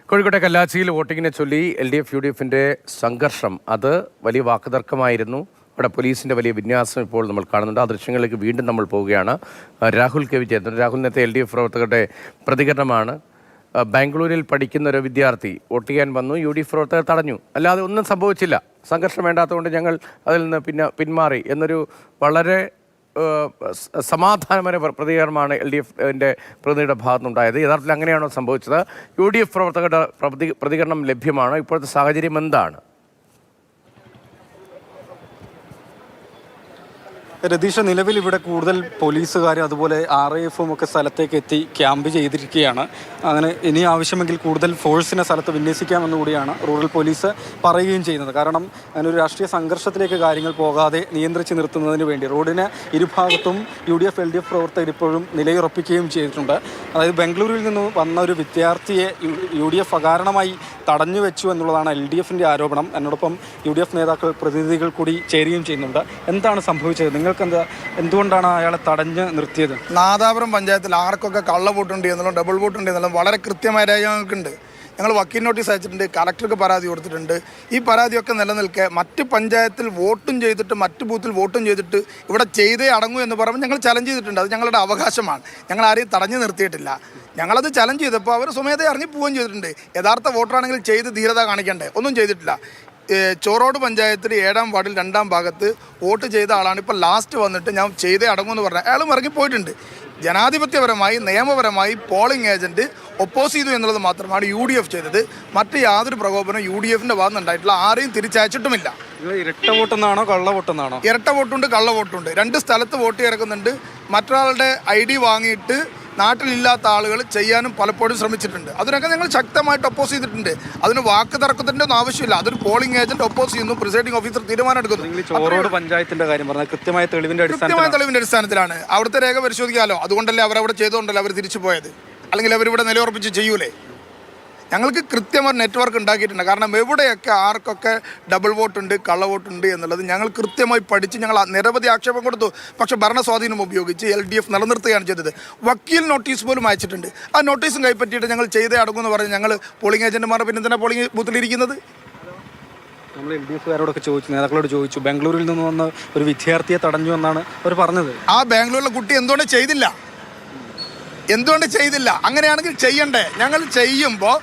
കോഴിക്കോട്ടെ കല്ലാച്ചിയിൽ വോട്ടിങ്ങിനെ ചൊല്ലി LDF UDFിൻ്റെ സംഘർഷം അത് വലിയ വാക്കുതർക്കമായിരുന്നു. ഇവിടെ പോലീസിൻ്റെ വലിയ വിന്യാസം ഇപ്പോൾ നമ്മൾ കാണുന്നുണ്ട്. ആ ദൃശ്യങ്ങളിലേക്ക് വീണ്ടും നമ്മൾ പോവുകയാണ്. രാഹുൽ കെ വിജയൻ, രാഹുൽ നേരത്തെ LDF പ്രവർത്തകരുടെ പ്രതികരണമാണ്. ബാംഗ്ലൂരിൽ പഠിക്കുന്ന ഒരു വിദ്യാർത്ഥി വോട്ട് ചെയ്യാൻ വന്നു, UDF പ്രവർത്തകർ തടഞ്ഞു. അല്ലാതെ ഒന്നും സംഭവിച്ചില്ല, സംഘർഷം വേണ്ടാത്തതുകൊണ്ട് ഞങ്ങൾ അതിൽ നിന്ന് പിന്മാറി എന്നൊരു വളരെ സമാധാനപര പ്രതികരണമാണ് LDFിൻ്റെ പ്രതിനിധിയുടെ ഭാഗത്തുനിന്നുണ്ടായത്. യഥാർത്ഥത്തിൽ അങ്ങനെയാണോ സംഭവിച്ചത്? UDF പ്രവർത്തകരുടെ പ്രതികരണം ലഭ്യമാണോ? ഇപ്പോഴത്തെ സാഹചര്യം എന്താണ്? രതീഷ, നിലവിൽ ഇവിടെ കൂടുതൽ പോലീസുകാരും അതുപോലെ RAFും ഒക്കെ സ്ഥലത്തേക്ക് എത്തി ക്യാമ്പ് ചെയ്തിരിക്കുകയാണ്. അങ്ങനെ ഇനി ആവശ്യമെങ്കിൽ കൂടുതൽ ഫോഴ്സിനെ സ്ഥലത്ത് വിന്യസിക്കാമെന്നുകൂടിയാണ് റൂറൽ പോലീസ് പറയുകയും ചെയ്യുന്നത്. കാരണം അങ്ങനെ ഒരു രാഷ്ട്രീയ സംഘർഷത്തിലേക്ക് കാര്യങ്ങൾ പോകാതെ നിയന്ത്രിച്ച് നിർത്തുന്നതിന് വേണ്ടി റോഡിന് ഇരുഭാഗത്തും UDF LDF പ്രവർത്തകർ ഇപ്പോഴും നിലയുറപ്പിക്കുകയും ചെയ്തിട്ടുണ്ട്. അതായത് ബംഗളൂരുവിൽ നിന്ന് വന്ന ഒരു വിദ്യാർത്ഥിയെ UDF അകാരണമായി തടഞ്ഞു വെച്ചു എന്നുള്ളതാണ് LDFിൻ്റെ ആരോപണം. എന്നോടൊപ്പം UDF നേതാക്കൾ പ്രതിനിധികൾ കൂടി ചേരുകയും ചെയ്യുന്നുണ്ട്. എന്താണ് സംഭവിച്ചത്? എന്തുകൊണ്ടാണ് അയാളെ തടഞ്ഞ് നിർത്തിയത്? നാദാപുരം പഞ്ചായത്തിൽ ആർക്കൊക്കെ കള്ള വോട്ടുണ്ട് എന്നുള്ളത്, ഡബിൾ വോട്ടുണ്ട് എന്നുള്ളത് വളരെ കൃത്യമായ രേഖകൾക്കുണ്ട്. ഞങ്ങൾ വക്കീൽ നോട്ടീസ് അയച്ചിട്ടുണ്ട്, കളക്ടർക്ക് പരാതി കൊടുത്തിട്ടുണ്ട്. ഈ പരാതിയൊക്കെ നിലനിൽക്കെ മറ്റ് പഞ്ചായത്തിൽ വോട്ടും ചെയ്തിട്ട് മറ്റ് ബൂത്തിൽ വോട്ടും ചെയ്തിട്ട് ഇവിടെ ചെയ്തേ അടങ്ങൂ എന്ന് പറയുമ്പോൾ ഞങ്ങൾ ചലഞ്ച് ചെയ്തിട്ടുണ്ട്. അത് ഞങ്ങളുടെ അവകാശമാണ്. ഞങ്ങൾ ആരെയും തടഞ്ഞു നിർത്തിയിട്ടില്ല. ഞങ്ങളത് ചലഞ്ച് ചെയ്തപ്പോൾ അവർ സ്വമേധയെ ഇറങ്ങി പോവുകയും ചെയ്തിട്ടുണ്ട്. യഥാർത്ഥ വോട്ടറാണെങ്കിൽ ചെയ്ത് ധീരത കാണിക്കണ്ടേ? ഒന്നും ചെയ്തിട്ടില്ല. ചോറോട് പഞ്ചായത്തിൽ 7-ാം വാർഡിൽ 2-ാം ഭാഗത്ത് വോട്ട് ചെയ്ത ആളാണ് ഇപ്പോൾ ലാസ്റ്റ് വന്നിട്ട് ഞാൻ ചെയ്തേ അടങ്ങുമെന്ന് പറഞ്ഞാൽ അയാളും ഇറങ്ങിപ്പോയിട്ടുണ്ട്. ജനാധിപത്യപരമായി നിയമപരമായി പോളിംഗ് ഏജൻറ്റ് ഒപ്പോസ് ചെയ്തു എന്നുള്ളത് മാത്രമാണ് UDF ചെയ്തത്. മറ്റ് യാതൊരു പ്രകോപനം UDFിൻ്റെ ഭാഗത്ത് ഉണ്ടായിട്ടില്ല. ആരെയും തിരിച്ചയച്ചിട്ടുമില്ല. ഇരട്ട വോട്ടെന്നാണോ കള്ള വോട്ടെന്നാണോ? ഇരട്ട വോട്ടുണ്ട്, കള്ള വോട്ടുണ്ട്. 2 സ്ഥലത്ത് വോട്ട് ഇറക്കുന്നുണ്ട്. മറ്റൊരാളുടെ ID വാങ്ങിയിട്ട് നാട്ടിലില്ലാത്ത ആളുകൾ ചെയ്യാനും പലപ്പോഴും ശ്രമിച്ചിട്ടുണ്ട്. അതിനൊക്കെ ഞങ്ങൾ ശക്തമായിട്ട് ഒപ്പോസ് ചെയ്തിട്ടുണ്ട്. അതിന് വാക്ക് തർക്കത്തിൻ്റെ ഒന്നും ആവശ്യമില്ല. അതൊരു പോളിംഗ് ഏജന്റ് ഒപ്പോസ് ചെയ്യുന്നു, പ്രിസൈഡിംഗ് ഓഫീസർ തീരുമാനം എടുക്കുന്നു. ചോറോട് പഞ്ചായത്തിന്റെ കാര്യം പറഞ്ഞാൽ കൃത്യമായ തെളിവിന്റെ അടിസ്ഥാനത്തിലാണ്. അവിടുത്തെ രേഖ പരിശോധിക്കാമല്ലോ. അതുകൊണ്ടല്ലേ അവരവിടെ ചെയ്തുകൊണ്ടല്ലേ അവർ തിരിച്ചു പോയത്. അല്ലെങ്കിൽ അവരിവിടെ നിലയുറപ്പിച്ച് ചെയ്യൂലേ? ഞങ്ങൾക്ക് കൃത്യമായി നെറ്റ്വർക്ക് ഉണ്ടാക്കിയിട്ടുണ്ട്. കാരണം എവിടെയൊക്കെ ആർക്കൊക്കെ ഡബിൾ വോട്ടുണ്ട്, കള്ള വോട്ടുണ്ട് എന്നുള്ളത് ഞങ്ങൾ കൃത്യമായി പഠിച്ച് ഞങ്ങൾ നിരവധി ആക്ഷേപം കൊടുത്തു. പക്ഷേ ഭരണ സ്വാധീനം ഉപയോഗിച്ച് LDF നിലനിർത്തുകയാണ് ചെയ്തത്. വക്കീൽ നോട്ടീസ് പോലും അയച്ചിട്ടുണ്ട്. ആ നോട്ടീസും കൈപ്പറ്റിയിട്ട് ഞങ്ങൾ ചെയ്തേ അടങ്ങുമെന്ന് പറഞ്ഞ് ഞങ്ങൾ പോളിംഗ് ഏജന്റുമാർ പിന്നെ എന്തിനാണ് പോളിംഗ് ബൂത്തിലിരിക്കുന്നത്? നമ്മൾ LDFകാരോടൊക്കെ ചോദിച്ചു, നേതാക്കളോട് ചോദിച്ചു, ബാംഗ്ലൂരിൽ നിന്ന് വന്ന ഒരു വിദ്യാർത്ഥിയെ തടഞ്ഞു എന്നാണ് അവർ പറഞ്ഞത്. ആ ബാംഗ്ലൂരിലെ കുട്ടി എന്തുകൊണ്ട് ചെയ്തില്ല? അങ്ങനെയാണെങ്കിൽ ചെയ്യണ്ടേ? ഞങ്ങൾ ചെയ്യുമ്പോൾ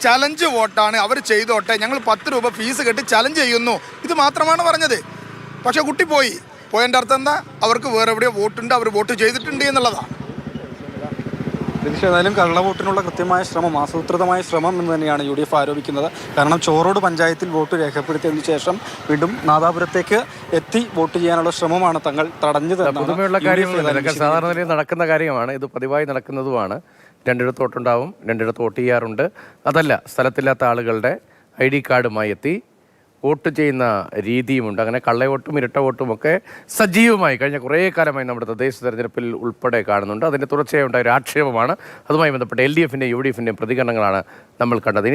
ചലഞ്ച് വോട്ടാണ്, അവർ ചെയ്തോട്ടെ, ഞങ്ങൾ 10 രൂപ ഫീസ് കെട്ടി ചലഞ്ച് ചെയ്യുന്നു, ഇത് മാത്രമാണ് പറഞ്ഞത്. പക്ഷേ കുട്ടി പോയതിൻ്റെ അർത്ഥം എന്താ? അവർക്ക് വേറെ എവിടെയോ വോട്ടുണ്ട്, അവർ വോട്ട് ചെയ്തിട്ടുണ്ട് എന്നുള്ളതാണ്. തീർച്ചയായും കള്ളവോട്ടിനുള്ള കൃത്യമായ ശ്രമം, ആസൂത്രിതമായ ശ്രമം എന്ന് തന്നെയാണ് UDF ആരോപിക്കുന്നത്. കാരണം ചോറോട് പഞ്ചായത്തിൽ വോട്ട് രേഖപ്പെടുത്തിയതിനു ശേഷം വീണ്ടും നാദാപുരത്തേക്ക് എത്തി വോട്ട് ചെയ്യാനുള്ള ശ്രമമാണ് തങ്ങൾ തടഞ്ഞത്. പുതുമയുള്ള കാര്യങ്ങളല്ല, സാധാരണ നിലയിൽ നടക്കുന്ന കാര്യമാണ്. ഇത് പതിവായി നടക്കുന്നതുമാണ്. 2 വോട്ടുണ്ടാവും, 2 വോട്ട് ചെയ്യാറുണ്ട്. അതല്ല, സ്ഥലത്തില്ലാത്ത ആളുകളുടെ ID കാർഡുമായി എത്തി വോട്ട് ചെയ്യുന്ന രീതിയുമുണ്ട്. അങ്ങനെ കള്ളവോട്ടും ഇരട്ട വോട്ടും ഒക്കെ സജീവമായി കഴിഞ്ഞ കുറേ കാലമായി നമ്മുടെ തദ്ദേശ തെരഞ്ഞെടുപ്പിൽ ഉൾപ്പെടെ കാണുന്നുണ്ട്. അതിൻ്റെ തുടർച്ചയായി ഉണ്ടായ ഒരു ആക്ഷേപമാണ്. അതുമായി ബന്ധപ്പെട്ട് LDFിൻ്റെയും UDFിൻ്റെയും പ്രതികരണങ്ങളാണ് നമ്മൾ കണ്ടത്. ഇനി